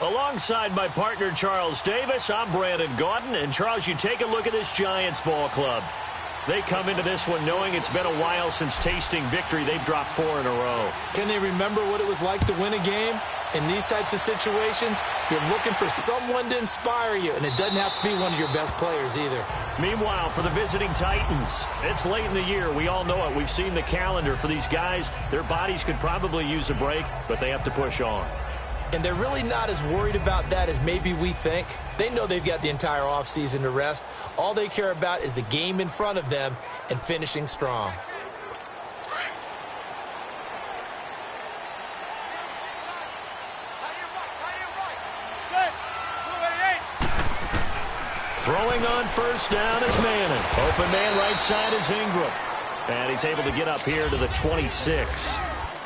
Alongside my partner, Charles Davis, I'm Brandon Gaudin. And, Charles, you take a look at this Giants ball club. They come into this one knowing it's been a while since tasting victory. They've dropped 4 in a row. Can they remember what it was like to win a game? In these types of situations, you're looking for someone to inspire you, and it doesn't have to be one of your best players either. Meanwhile, for the visiting Titans, it's late in the year. We all know it. We've seen the calendar for these guys. Their bodies could probably use a break, but they have to push on. And they're really not as worried about that as maybe we think. They know they've got the entire offseason to rest. All they care about is the game in front of them and finishing strong. Throwing on first down is Manning. Open man right side is Ingram. And he's able to get up here to the 26.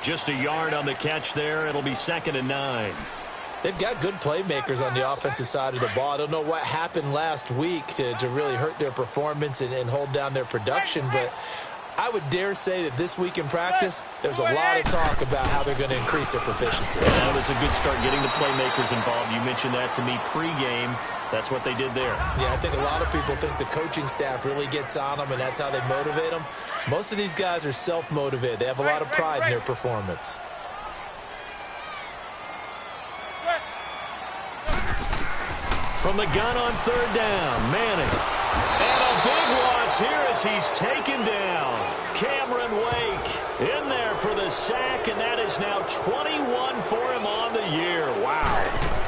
Just a yard on the catch there. It'll be 2nd and 9. They've got good playmakers on the offensive side of the ball. I don't know what happened last week to really hurt their performance and hold down their production, but I would dare say that this week in practice, there's a lot of talk about how they're going to increase their proficiency. Yeah, that was a good start getting the playmakers involved. You mentioned that to me pregame. That's what they did there. Yeah, I think a lot of people think the coaching staff really gets on them, and that's how they motivate them. Most of these guys are self-motivated. They have a lot of pride in their performance. From the gun on 3rd down, Manning. And a big loss here as he's taken down. Cameron Wake in there for the sack, and that is now 21 for him on the year. Wow.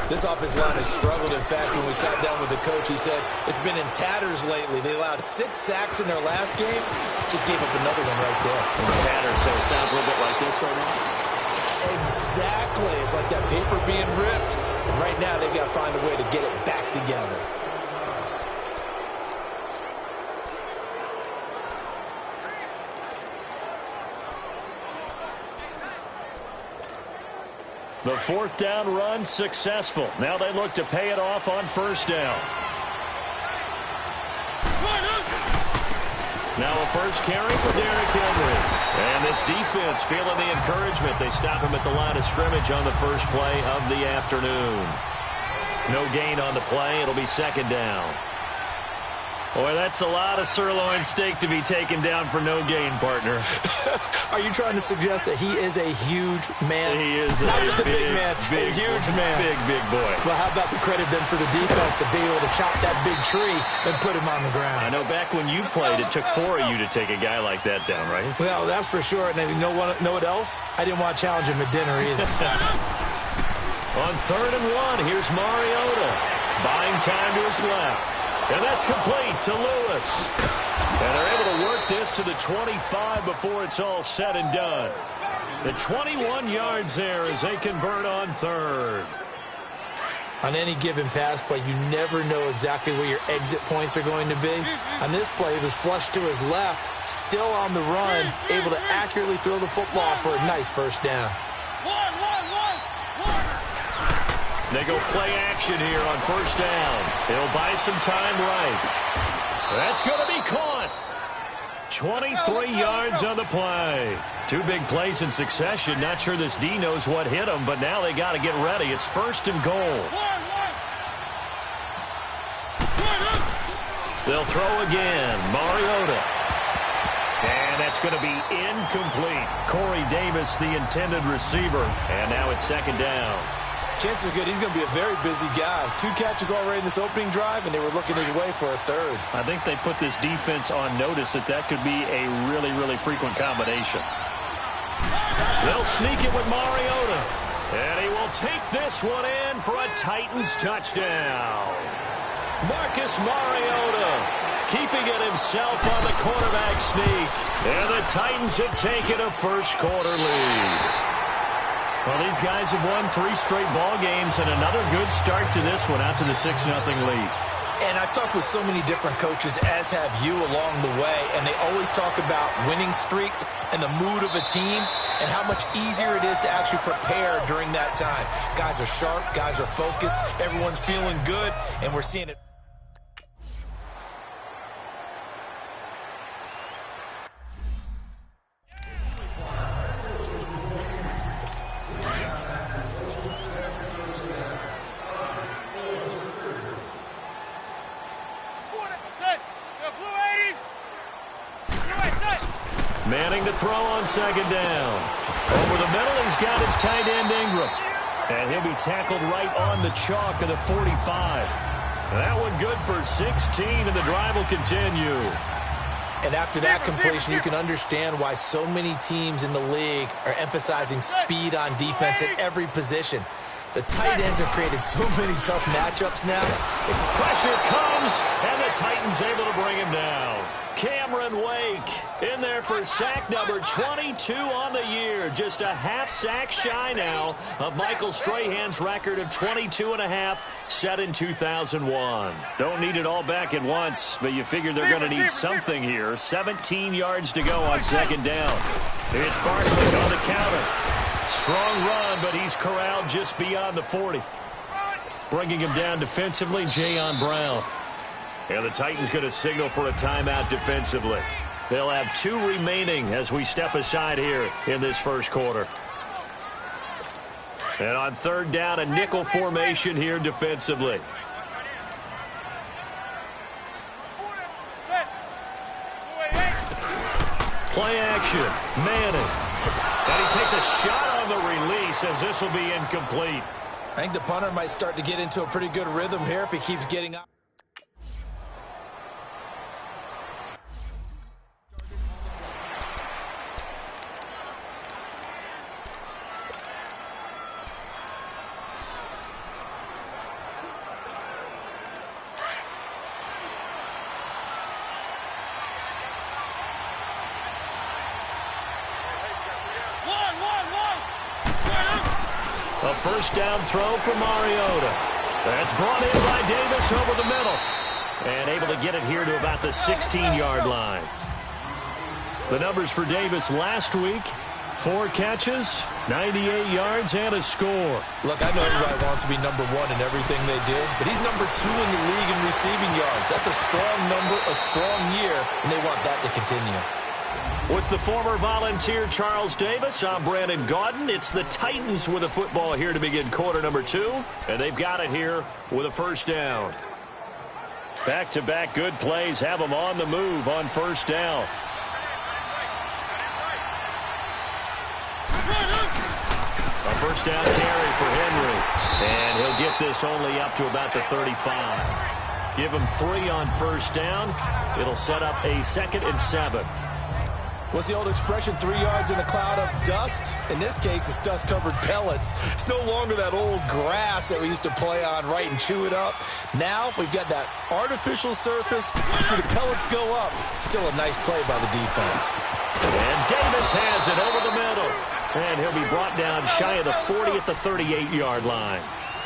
This offensive line has struggled. In fact, when we sat down with the coach, he said it's been in tatters lately. They allowed 6 sacks in their last game. Just gave up another one right there. In tatters, so it sounds a little bit like this right now. Exactly. It's like that paper being ripped. And right now, they've got to find a way to get it back together. The 4th down run successful. Now they look to pay it off on 1st down. Now a first carry for Derrick Henry. And this defense feeling the encouragement. They stop him at the line of scrimmage on the first play of the afternoon. No gain on the play. It'll be 2nd down. Boy, that's a lot of sirloin steak to be taken down for no gain, partner. Are you trying to suggest that he is a huge man? He is not just a big man, a huge man. Big boy. Well, how about the credit then for the defense to be able to chop that big tree and put him on the ground? I know back when you played, it took 4 of you to take a guy like that down, right? Well, that's for sure. And you know what else? I didn't want to challenge him at dinner either. On 3rd and 1, here's Mariota. Buying time to his left. And that's complete to Lewis. And they're able to work this to the 25 before it's all said and done. The 21 yards there as they convert on 3rd. On any given pass play, you never know exactly where your exit points are going to be. On this play, it was flushed to his left, still on the run, able to accurately throw the football for a nice 1st down. They go play action here on 1st down. He'll buy some time right. That's going to be caught. 23 yards on the play. 2 big plays in succession. Not sure this D knows what hit him, but now they got to get ready. It's 1st and goal. They'll throw again. Mariota. And that's going to be incomplete. Corey Davis, the intended receiver. And now it's 2nd down. Chances are good he's going to be a very busy guy. 2 catches already in this opening drive, and they were looking his way for a 3rd. I think they put this defense on notice that could be a really frequent combination. They'll sneak it with Mariota. And he will take this one in for a Titans touchdown. Marcus Mariota keeping it himself on the quarterback sneak. And the Titans have taken a first-quarter lead. Well, these guys have won 3 straight ball games and another good start to this one out to the 6-0 lead. And I've talked with so many different coaches, as have you along the way, and they always talk about winning streaks and the mood of a team and how much easier it is to actually prepare during that time. Guys are sharp, guys are focused, everyone's feeling good, and we're seeing it. to throw on second down. Over the middle, he's got his tight end Ingram. And he'll be tackled right on the chalk of the 45. That one good for 16, and the drive will continue. And after that completion, you can understand why so many teams in the league are emphasizing speed on defense at every position. The tight ends have created so many tough matchups now. Pressure comes, and the Titans able to bring him down. Cameron Wake in there for sack number 22 on the year. Just a half sack shy now of Michael Strahan's record of 22.5 set in 2001. Don't need it all back at once, but you figure they're going to need something here. 17 yards to go on second down. It's Barkley on the counter. Strong run, but he's corralled just beyond the 40. Bringing him down defensively, Jayon Brown. And the Titans going to signal for a timeout defensively. They'll have 2 remaining as we step aside here in this first quarter. And on third down, a nickel formation here defensively. Play action. Manning. And he takes a shot on the release as this will be incomplete. I think the punter might start to get into a pretty good rhythm here if he keeps getting up. A first down throw for Mariota. That's brought in by Davis over the middle. And able to get it here to about the 16-yard line. The numbers for Davis last week: 4 catches, 98 yards, and a score. Look, I know everybody wants to be number 1 in everything they do, but he's number 2 in the league in receiving yards. That's a strong number, a strong year, and they want that to continue. With the former Volunteer Charles Davis, I'm Brandon Gaudin. It's the Titans with a football here to begin quarter number 2, and they've got it here with a first down. Back-to-back good plays have them on the move on first down. A first down carry for Henry, and he'll get this only up to about the 35. Give him 3 on first down. It'll set up a 2nd and 7. What's the old expression, 3 yards in a cloud of dust? In this case, it's dust-covered pellets. It's no longer that old grass that we used to play on, right, and chew it up. Now we've got that artificial surface. You see the pellets go up. Still a nice play by the defense. And Davis has it over the middle. And he'll be brought down shy of the 40 at the 38-yard line.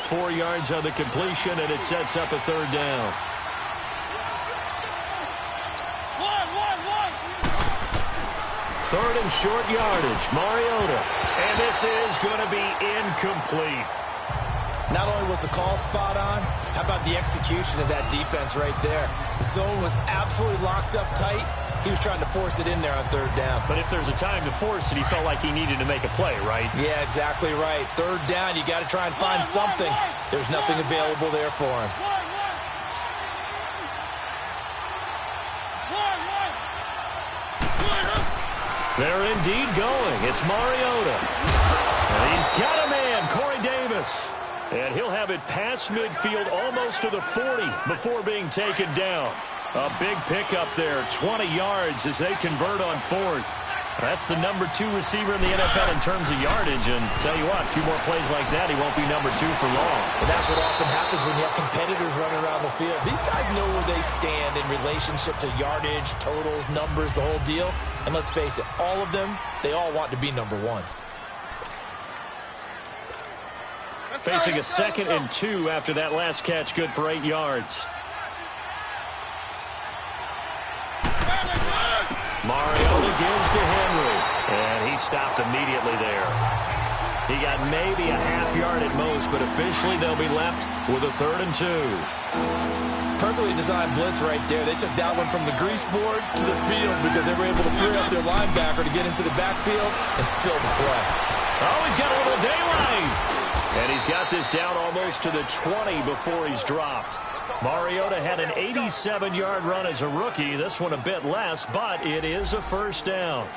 4 yards on the completion, and it sets up a third down. Third and short yardage, Mariota. And this is going to be incomplete. Not only was the call spot on, how about the execution of that defense right there? The zone was absolutely locked up tight. He was trying to force it in there on third down. But if there's a time to force it, he felt like he needed to make a play, right? Yeah, exactly right. Third down, you got to try and find something. There's nothing available there for him. They're indeed going. It's Mariota. And he's got a man, Corey Davis. And he'll have it past midfield almost to the 40 before being taken down. A big pickup there, 20 yards as they convert on 4th. That's the number 2 receiver in the NFL in terms of yardage. And tell you what, a few more plays like that, he won't be number 2 for long. But that's what often happens when you have competitors running around the field. These guys know where they stand in relationship to yardage, totals, numbers, the whole deal. And let's face it, all of them, they all want to be number 1. Facing a 2nd and 2 after that last catch, good for 8 yards. Mariota gives to Henry, and he stopped immediately there. He got maybe a half yard at most, but officially they'll be left with a 3rd and 2. Perfectly designed blitz right there. They took that one from the grease board to the field because they were able to free up their linebacker to get into the backfield and spill the play. Oh, he's got a little daylight. And he's got this down almost to the 20 before he's dropped. Mariota had an 87-yard run as a rookie. This one a bit less, but it is a first down.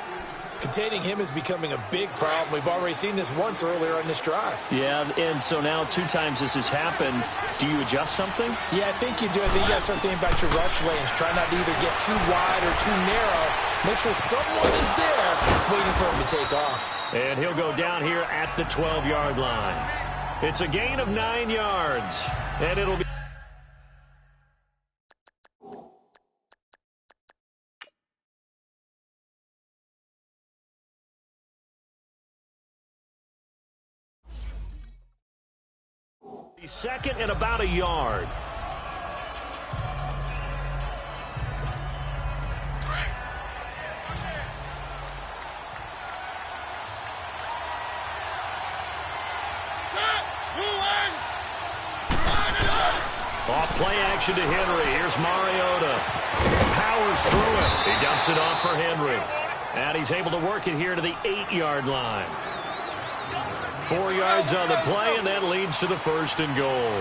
Containing him is becoming a big problem. We've already seen this once earlier on this drive. Yeah, and so now 2 times this has happened. Do you adjust something? Yeah, I think you do. I think you got to start thinking about your rush lanes. Try not to either get too wide or too narrow. Make sure someone is there waiting for him to take off. And he'll go down here at the 12-yard line. It's a gain of 9 yards, and it'll be... second and about a yard. Off play action to Henry. Here's Mariota. Powers through it. He dumps it off for Henry. And he's able to work it here to the 8-yard line. 4 yards on the play, and that leads to the 1st and goal.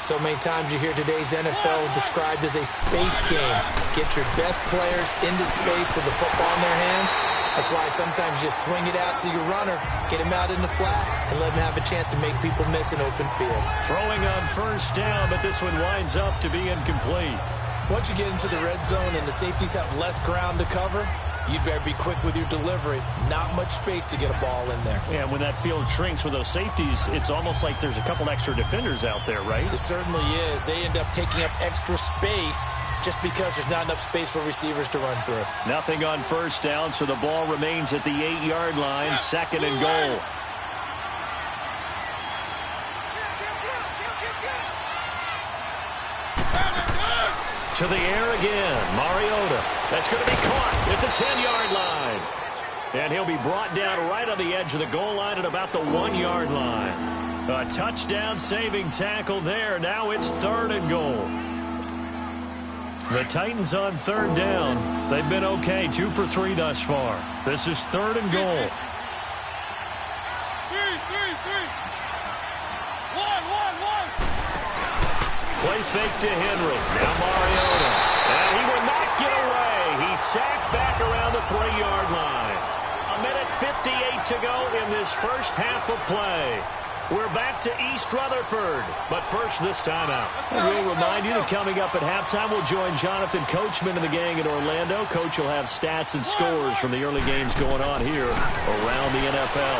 So many times you hear today's NFL described as a space game. Get your best players into space with the football in their hands. That's why sometimes you swing it out to your runner, get him out in the flat, and let him have a chance to make people miss an open field. Throwing on 1st down, but this one winds up to be incomplete. Once you get into the red zone and the safeties have less ground to cover, you'd better be quick with your delivery. Not much space to get a ball in there. Yeah, when that field shrinks with those safeties, it's almost like there's a couple extra defenders out there, right? It certainly is. They end up taking up extra space just because there's not enough space for receivers to run through. Nothing on 1st down, so the ball remains at the 8-yard line, 2nd and goal. To the air again, Mariota. That's going to be caught at the 10-yard line. And he'll be brought down right on the edge of the goal line at about the 1-yard line. A touchdown-saving tackle there. Now it's 3rd and goal. The Titans on 3rd down. They've been okay, 2 for 3 thus far. This is 3rd and goal. Play fake to Henry. Now Mariota. And he will not get away. He's sacked back around the 3-yard line. 1:58 to go in this first half of play. We're back to East Rutherford, but first this timeout. We'll remind you that coming up at halftime, we'll join Jonathan Coachman and the gang in Orlando. Coach will have stats and scores from the early games going on here around the NFL.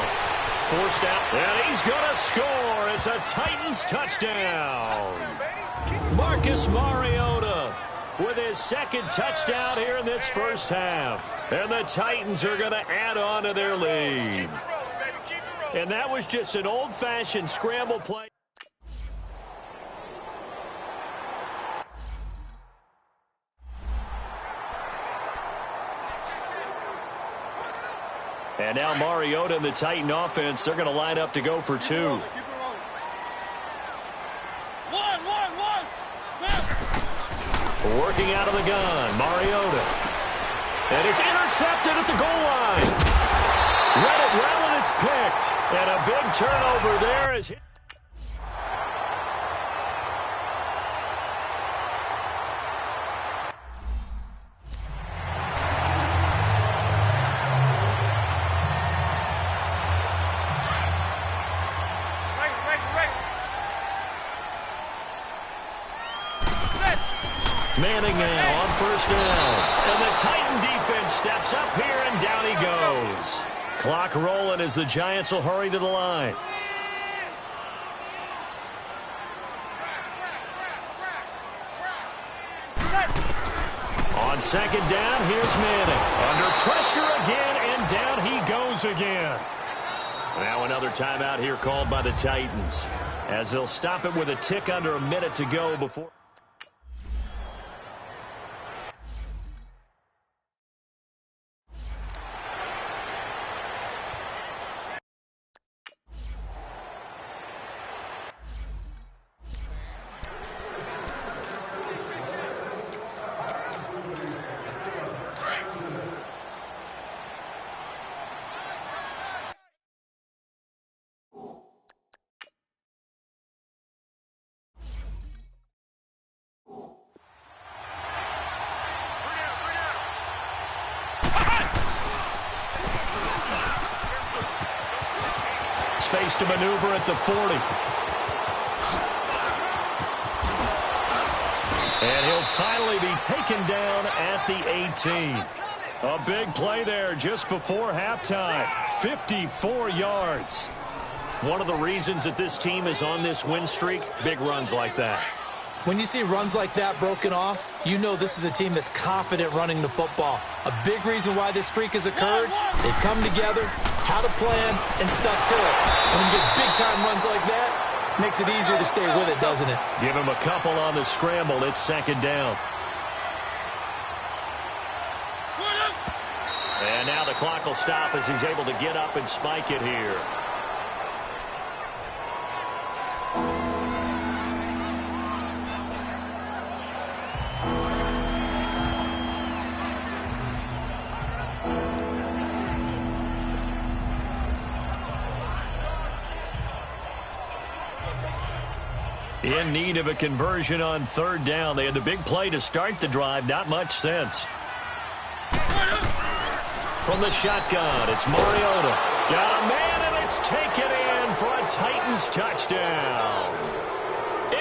Forced out, and he's going to score. It's a Titans touchdown. Marcus Mariota with his 2nd touchdown here in this first half. And the Titans are going to add on to their lead. And that was just an old-fashioned scramble play. And now Mariota and the Titan offense, they're going to line up to go for 2. Working out of the gun, Mariota. And it's intercepted at the goal line. Read it well, and it's picked. And a big turnover there is hit. Manning now on 1st down. And the Titan defense steps up here, and down he goes. Clock rolling as the Giants will hurry to the line. On 2nd down, here's Manning. Under pressure again, and down he goes again. Now another timeout here called by the Titans, as they'll stop it with a tick under a minute to go before... tries to maneuver at the 40. And he'll finally be taken down at the 18. A big play there just before halftime. 54 yards. One of the reasons that this team is on this win streak, big runs like that. When you see runs like that broken off, you know this is a team that's confident running the football. A big reason why this streak has occurred, they've come together, had a plan, and stuck to it. And when you get big-time runs like that, makes it easier to stay with it, doesn't it? Give him a couple on the scramble. It's second down. And now the clock will stop as he's able to get up and spike it here. In need of a conversion on third down. They had the big play to start the drive. Not much sense. From the shotgun, it's Mariota. Got a man, and it's taken in for a Titans touchdown.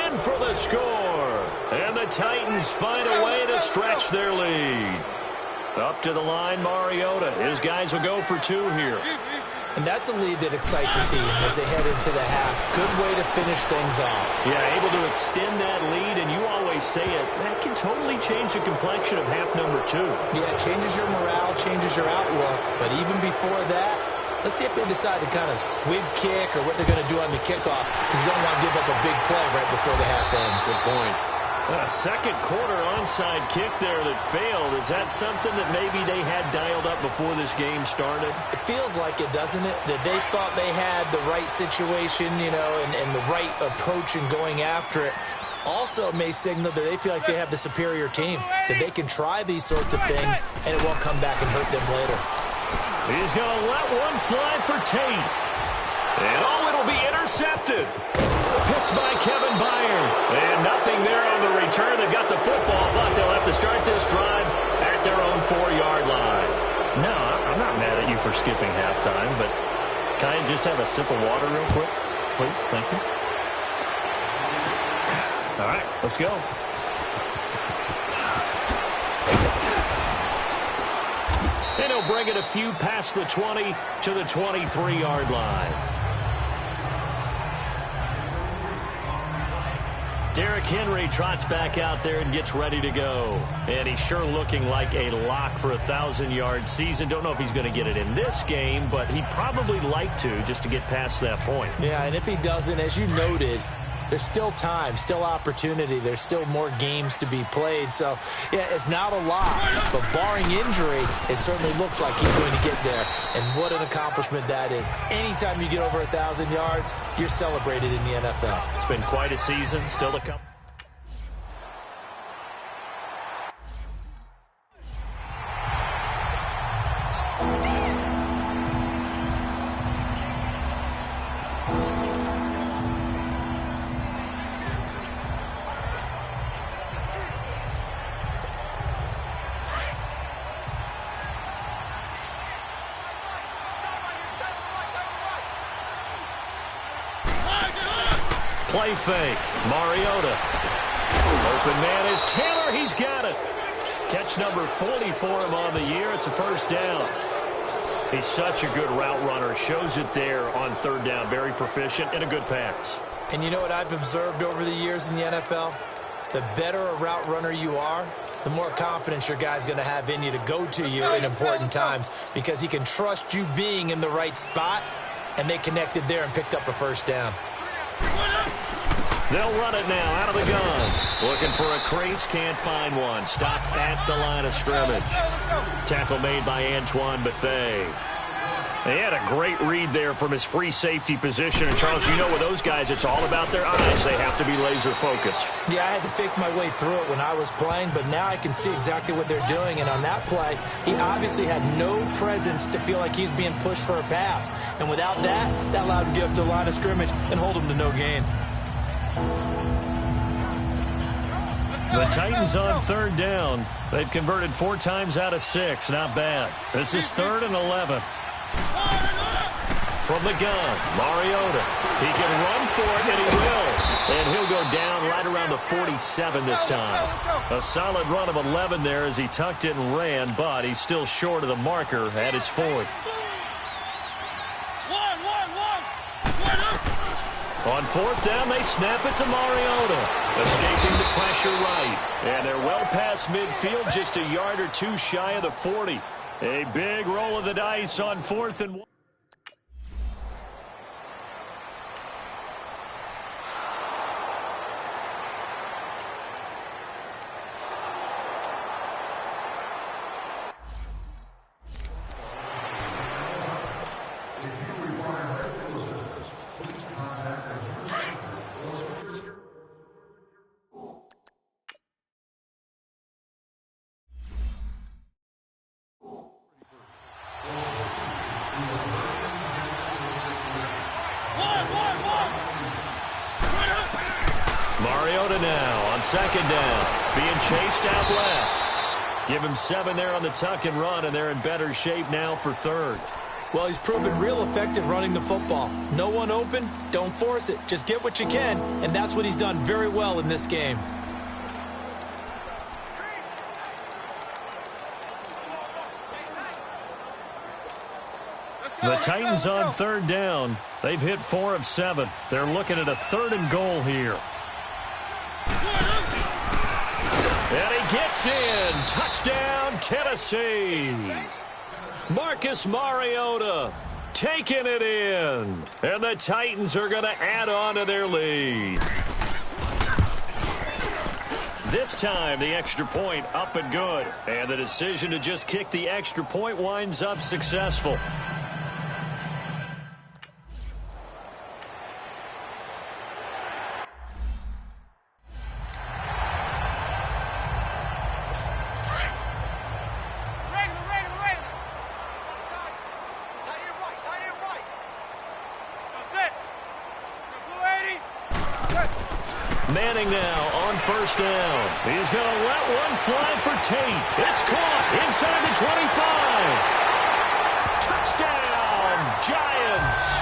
In for the score. And the Titans find a way to stretch their lead. Up to the line, Mariota. His guys will go for two here. And that's a lead that excites a team as they head into the half. Good way to finish things off. Yeah, able to extend that lead, and you always say it, that can totally change the complexion of half number two. Yeah, it changes your morale, changes your outlook. But even before that, let's see if they decide to kind of squib kick or what they're going to do on the kickoff, because you don't want to give up a big play right before the half ends. Good point. A second quarter onside kick there that failed. Is that something that maybe they had dialed up before this game started? It feels like it, doesn't it? That they thought they had the right situation, you know, and the right approach in going after it. Also may signal that they feel like they have the superior team, that they can try these sorts of things, and it won't come back and hurt them later. He's going to let one fly for Tate. And it'll be intercepted. Picked by Kevin Byard. And nothing there on the return. They got the football, but they'll have to start this drive at their own 4-yard line. No, I'm not mad at you for skipping halftime, but can I just have a sip of water real quick? Please, thank you. All right, let's go. And he'll bring it a few past the 20 to the 23-yard line. Derrick Henry trots back out there and gets ready to go. And he's sure looking like a lock for a 1,000-yard season. Don't know if he's going to get it in this game, but he'd probably like to just to get past that point. Yeah, and if he doesn't, as you noted, there's still time, still opportunity. There's still more games to be played. So, yeah, it's not a lot. But barring injury, it certainly looks like he's going to get there. And what an accomplishment that is. Anytime you get over 1,000 yards, you're celebrated in the NFL. It's been quite a season. Still to come. Play fake. Mariota. Open man is Taylor. He's got it. Catch number 40 for him on the year. It's a first down. He's such a good route runner. Shows it there on third down. Very proficient and a good pass. And you know what I've observed over the years in the NFL? The better a route runner you are, the more confidence your guy's going to have in you to go to you in important times, because he can trust you being in the right spot, and they connected there and picked up a first down. They'll run it now out of the gun. Looking for a crease, can't find one. Stopped at the line of scrimmage. Tackle made by Antoine Bethea. He had a great read there from his free safety position. And, Charles, you know with those guys, it's all about their eyes. They have to be laser-focused. Yeah, I had to fake my way through it when I was playing, but now I can see exactly what they're doing. And on that play, he obviously had no presence to feel like he's being pushed for a pass. And without that, that allowed him to get up to the line of scrimmage and hold him to no gain. The Titans on third down. They've converted 4 times out of 6. Not bad. This is 3rd and 11. From the gun, Mariota. He can run for it, and he will. And he'll go down right around the 47 this time. A solid run of 11 there as he tucked it and ran, but he's still short of the marker at its 4th. On 4th down, they snap it to Mariota. Escaping the pressure right. And they're well past midfield, just a yard or two shy of the 40. A big roll of the dice on 4th and 1. Mariota now on 2nd down, being chased out left. Give him 7 there on the tuck and run, and they're in better shape now for 3rd. Well, he's proven real effective running the football. No one open, don't force it. Just get what you can, and that's what he's done very well in this game. The Titans on 3rd down. They've hit 4 of 7. They're looking at a 3rd and goal here. And he gets in. Touchdown, Tennessee. Marcus Mariota taking it in. And the Titans are going to add on to their lead. This time, the extra point up and good. And the decision to just kick the extra point winds up successful. Manning now on 1st down. He's going to let one fly for Tate. It's caught inside the 25. Touchdown, Giants.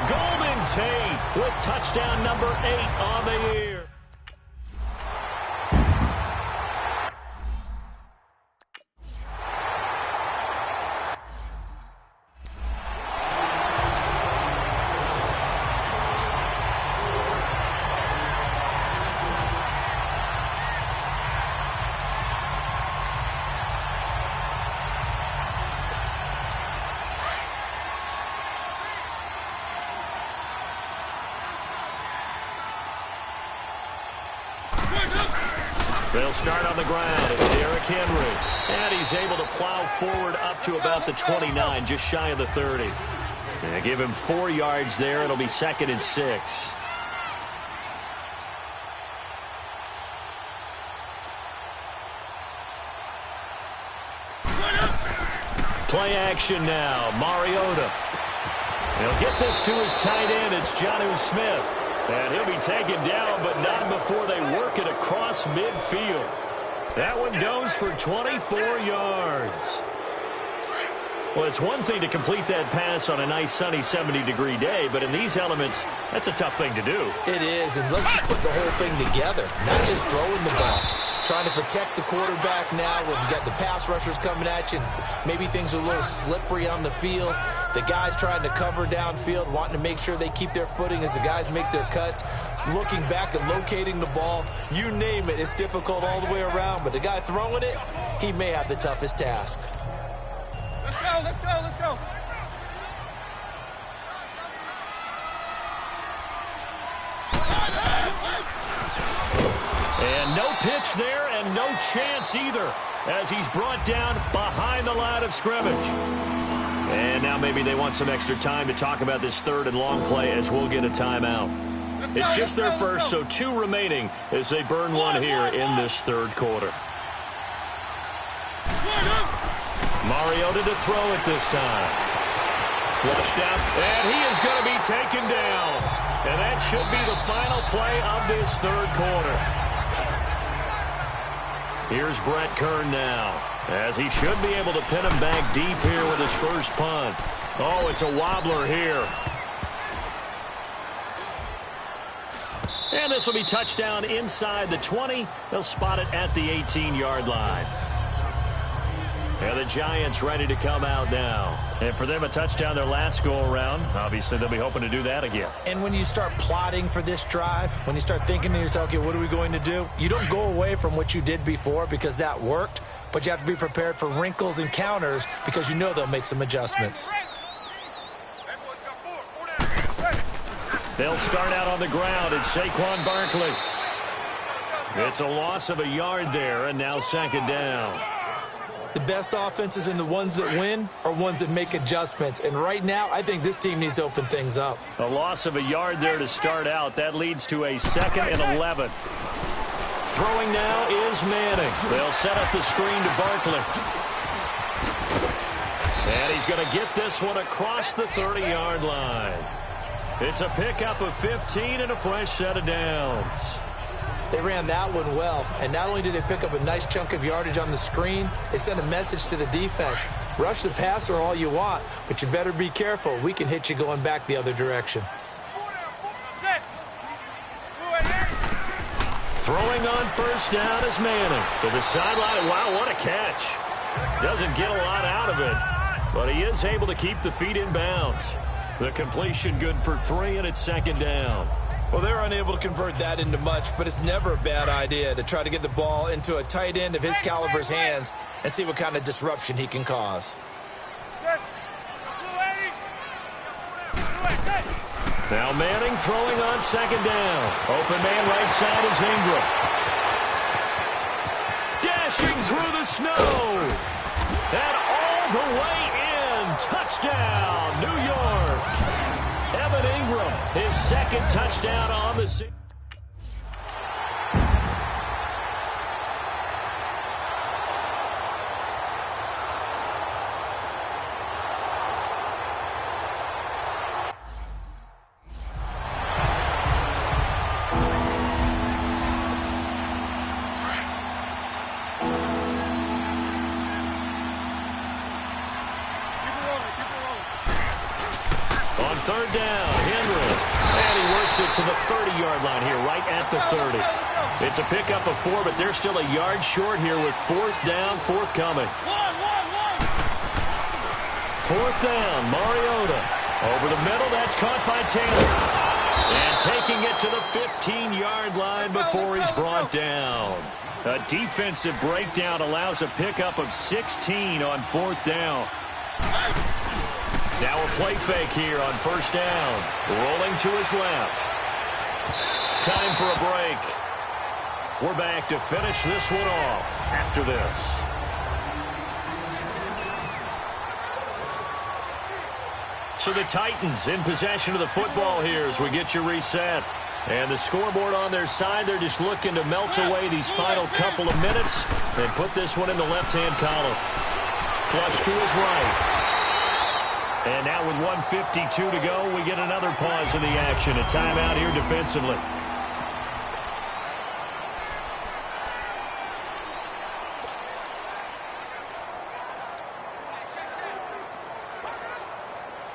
Golden Tate with touchdown number 8 on the year. They'll start on the ground. It's Derrick Henry. And he's able to plow forward up to about the 29, just shy of the 30. And give him 4 yards there. It'll be 2nd and 6. Play action now. Mariota. He'll get this to his tight end. It's Jonnu Smith. And he'll be taken down, but not before they work it across midfield. That one goes for 24 yards. Well, it's one thing to complete that pass on a nice sunny 70-degree day, but in these elements, that's a tough thing to do. It is, and let's just put the whole thing together, not just throwing the ball. Trying to protect the quarterback now when you got the pass rushers coming at you. And maybe things are a little slippery on the field. The guys trying to cover downfield, wanting to make sure they keep their footing as the guys make their cuts. Looking back and locating the ball, you name it, it's difficult all the way around. But the guy throwing it, he may have the toughest task. Let's go, let's go, let's go. And no pitch there and no chance either as he's brought down behind the line of scrimmage. And now maybe they want some extra time to talk about this 3rd and long play as we'll get a timeout. It's just their first, so 2 remaining as they burn one here in this 3rd quarter. Mariota to throw it this time. Flushed out, and he is going to be taken down. And that should be the final play of this 3rd quarter. Here's Brett Kern now, as he should be able to pin him back deep here with his first punt. Oh, it's a wobbler here. And this will be touchdown inside the 20. They'll spot it at the 18-yard line. And the Giants ready to come out now. And for them, a touchdown their last go-around. Obviously, they'll be hoping to do that again. And when you start plotting for this drive, when you start thinking to yourself, okay, what are we going to do? You don't go away from what you did before because that worked, but you have to be prepared for wrinkles and counters because you know they'll make some adjustments. They'll start out on the ground. It's Saquon Barkley. It's a loss of a yard there, and now second down. The best offenses and the ones that win are ones that make adjustments. And right now, I think this team needs to open things up. A loss of a yard there to start out. That leads to a 2nd and 11. Throwing now is Manning. They'll set up the screen to Barkley. And he's going to get this one across the 30-yard line. It's a pickup of 15 and a fresh set of downs. They ran that one well, and not only did they pick up a nice chunk of yardage on the screen, they sent a message to the defense. Rush the passer all you want, but you better be careful. We can hit you going back the other direction. Throwing on first down is Manning. To the sideline. Wow, what a catch. Doesn't get a lot out of it, but he is able to keep the feet in bounds. The completion good for 3, and it's second down. Well, they're unable to convert that into much, but it's never a bad idea to try to get the ball into a tight end of his caliber's hands and see what kind of disruption he can cause. Now Manning throwing on second down. Open man right side is Ingram. Dashing through the snow. And all the way in. Touchdown, New York. Evan Ingram, his 2nd touchdown on the season. Third down, Henry. And he works it to the 30-yard line here, right at the 30. It's a pickup of 4, but they're still a yard short here with 4th down, forthcoming. 4th down, Mariota. Over the middle, that's caught by Taylor. And taking it to the 15-yard line before he's brought down. A defensive breakdown allows a pickup of 16 on 4th down. Now a play fake here on first down. Rolling to his left. Time for a break. We're back to finish this one off after this. So the Titans in possession of the football here as we get you reset. And the scoreboard on their side, they're just looking to melt away these final couple of minutes and put this one in the left-hand column. Flush to his right. And now with 1:52 to go, we get another pause in the action. A timeout here defensively.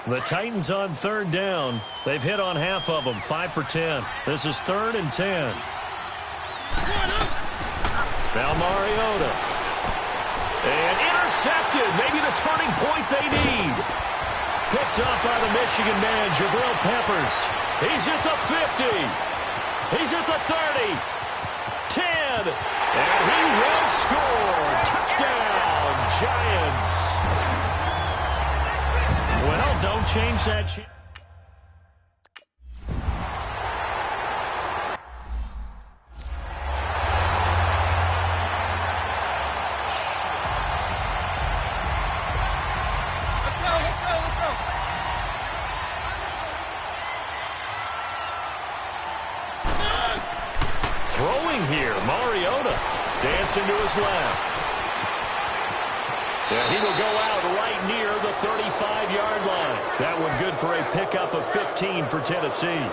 The Titans on third down. They've hit on half of them, 5 for 10. This is 3rd and 10. Now Mariota. And intercepted. Maybe the turning point they need. Picked up by the Michigan man, Jabril Peppers. He's at the 50. He's at the 30. 10. And he will score. Touchdown, Giants. Well, don't change that. Throwing here, Mariota dancing to his left. Yeah, he will go out right near the 35-yard line. That one good for a pickup of 15 for Tennessee.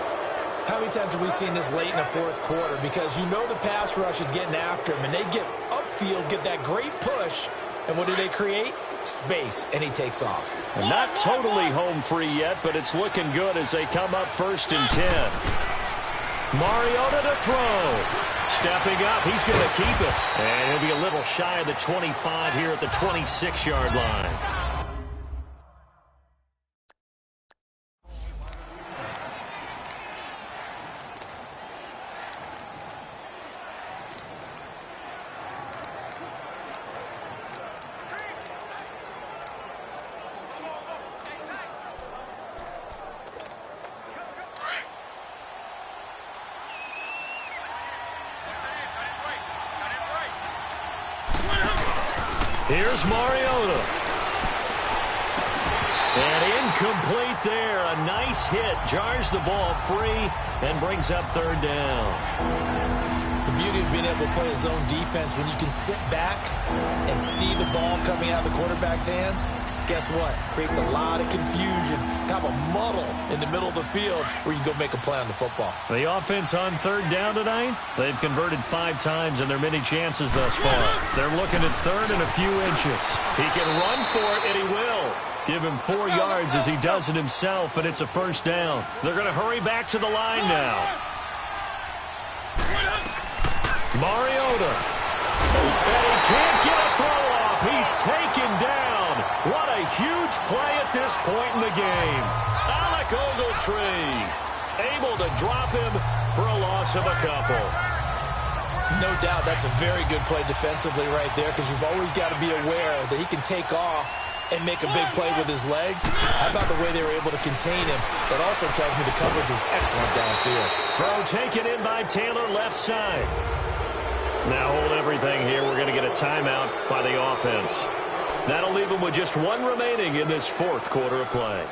How many times have we seen this late in the fourth quarter? Because you know the pass rush is getting after him, and they get upfield, get that great push, and what do they create? space, and he takes off. Not totally home free yet, but it's looking good as they come up 1st and 10. Mariota to throw. Stepping up, he's going to keep it. And he'll be a little shy of the 25 here at the 26-yard line. Here's Mariota. And incomplete there. A nice hit. Jars the ball free and brings up 3rd down. The beauty of being able to play a zone defense, when you can sit back and see the ball coming out of the quarterback's hands, guess what? Creates a lot of confusion, kind of a muddle in the middle of the field where you can go make a play on the football. The offense on 3rd down tonight, they've converted 5 times in their many chances thus far. They're looking at 3rd and a few inches. He can run for it, and he will. Give him 4 yards as he does it himself, and it's a 1st down. They're going to hurry back to the line now. Mariota. And he can't get a throw off. He's taken down. What a huge play at this point in the game. Alec Ogletree able to drop him for a loss of a couple. No doubt that's a very good play defensively right there, because you've always got to be aware that he can take off and make a big play with his legs. How about the way they were able to contain him? That also tells me the coverage was excellent downfield. Throw taken in by Taylor, left side. Now hold everything here. We're going to get a timeout by the offense. That'll leave them with just 1 remaining in this 4th quarter of play.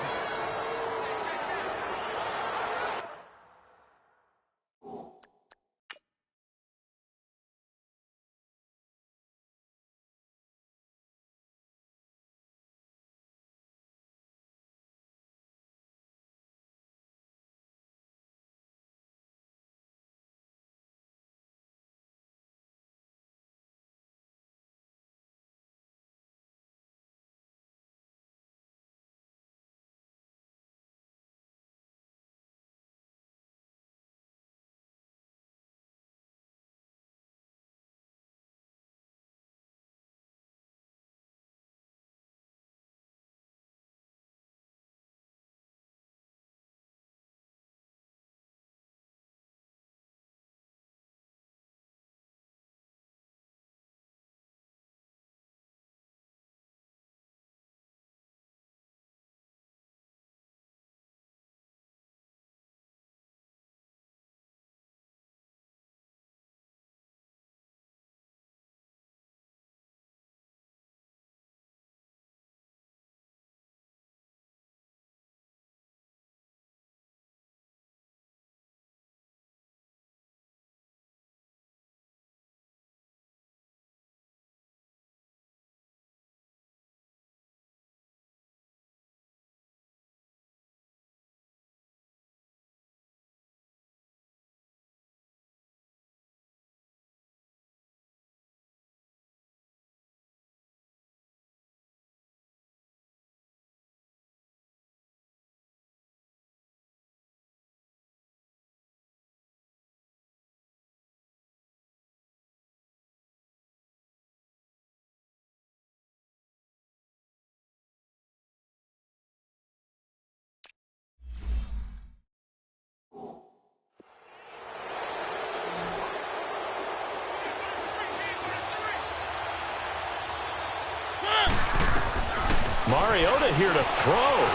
Mariota here to throw.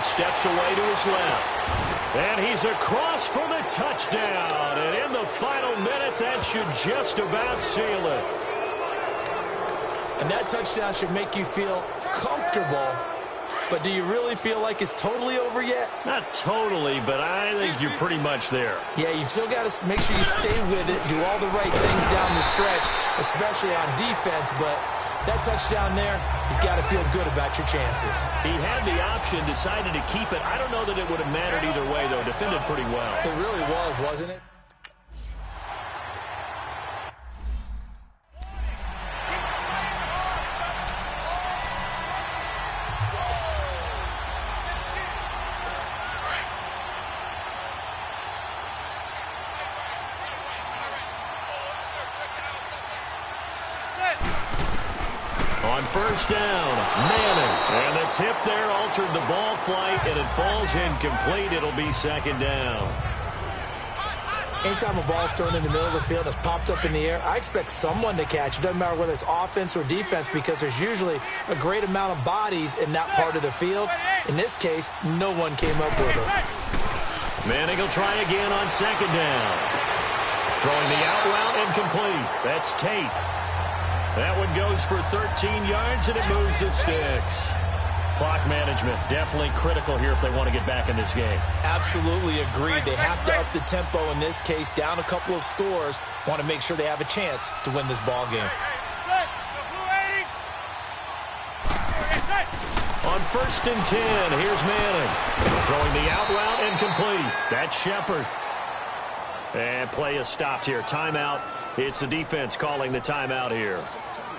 Steps away to his left. And he's across for the touchdown. And in the final minute, that should just about seal it. And that touchdown should make you feel comfortable. But do you really feel like it's totally over yet? Not totally, but I think you're pretty much there. Yeah, you've still got to make sure you stay with it, do all the right things down the stretch, especially on defense. But that touchdown there, you got to feel good about your chances. He had the option, decided to keep it. I don't know that it would have mattered either way, though. Defended pretty well. It really was, wasn't it? On first down, Manning. And the tip there altered the ball flight, and it falls incomplete. It'll be second down. Anytime a ball's thrown in the middle of the field, it's popped up in the air, I expect someone to catch. It doesn't matter whether it's offense or defense because there's usually a great amount of bodies in that part of the field. In this case, no one came up with it. Manning will try again on second down. Throwing the out route incomplete. That's Tate. That one goes for 13 yards, and it moves the sticks. Clock management, definitely critical here if they want to get back in this game. Absolutely agreed. They have to up the tempo in this case, down a couple of scores. Want to make sure they have a chance to win this ball game. On first and 10, here's Manning. Throwing the out route incomplete. That's Shepard. And play is stopped here. Timeout. It's the defense calling the timeout here.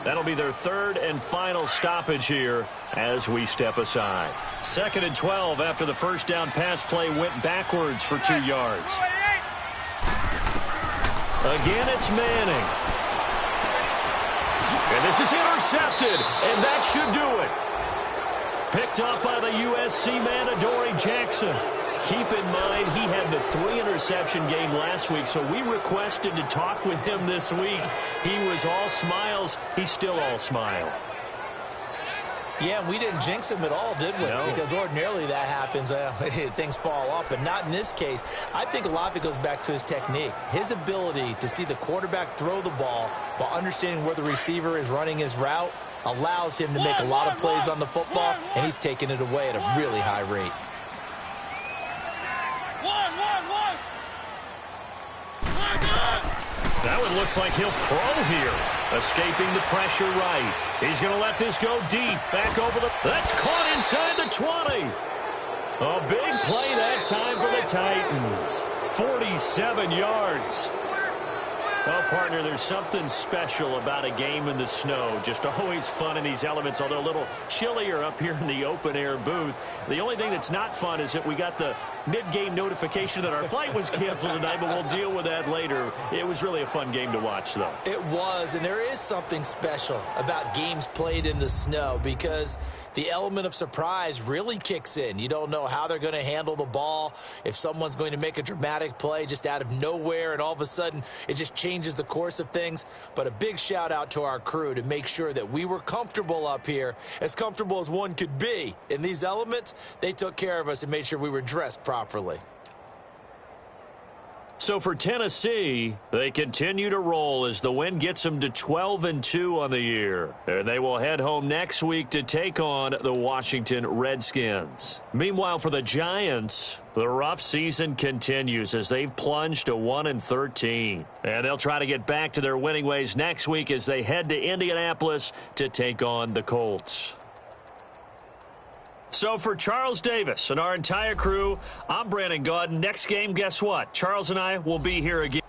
That'll be their third and final stoppage here as we step aside. 2nd and 12 after the first down pass play went backwards for 2 yards. Again, it's Manning. And this is intercepted, and that should do it. Picked up by the USC man, Adoree Jackson. Keep in mind, he had the 3-interception game last week, so we requested to talk with him this week. He was all smiles. He's still all smile. Yeah, we didn't jinx him at all, did we? No. Because ordinarily that happens. Things fall off, but not in this case. I think a lot of it goes back to his technique. His ability to see the quarterback throw the ball while understanding where the receiver is running his route allows him to make a lot of plays on the football, and he's taking it away at a really high rate. That one looks like he'll throw here. Escaping the pressure right. He's going to let this go deep. Back over the... That's caught inside the 20. A big play that time for the Titans. 47 yards. Well, partner, there's something special about a game in the snow. Just always fun in these elements, although a little chillier up here in the open-air booth. The only thing that's not fun is that we got the mid-game notification that our flight was canceled tonight, but we'll deal with that later. It was really a fun game to watch, though. It was, and there is something special about games played in the snow because the element of surprise really kicks in. You don't know how they're going to handle the ball, if someone's going to make a dramatic play just out of nowhere, and all of a sudden it just changes the course of things. But a big shout out to our crew to make sure that we were comfortable up here, as comfortable as one could be. In these elements, they took care of us and made sure we were dressed properly. So for Tennessee, they continue to roll as the win gets them to 12-2 on the year. And they will head home next week to take on the Washington Redskins. Meanwhile, for the Giants, the rough season continues as they've plunged to 1-13. And they'll try to get back to their winning ways next week as they head to Indianapolis to take on the Colts. So for Charles Davis and our entire crew, I'm Brandon Gaudin. Next game, guess what? Charles and I will be here again.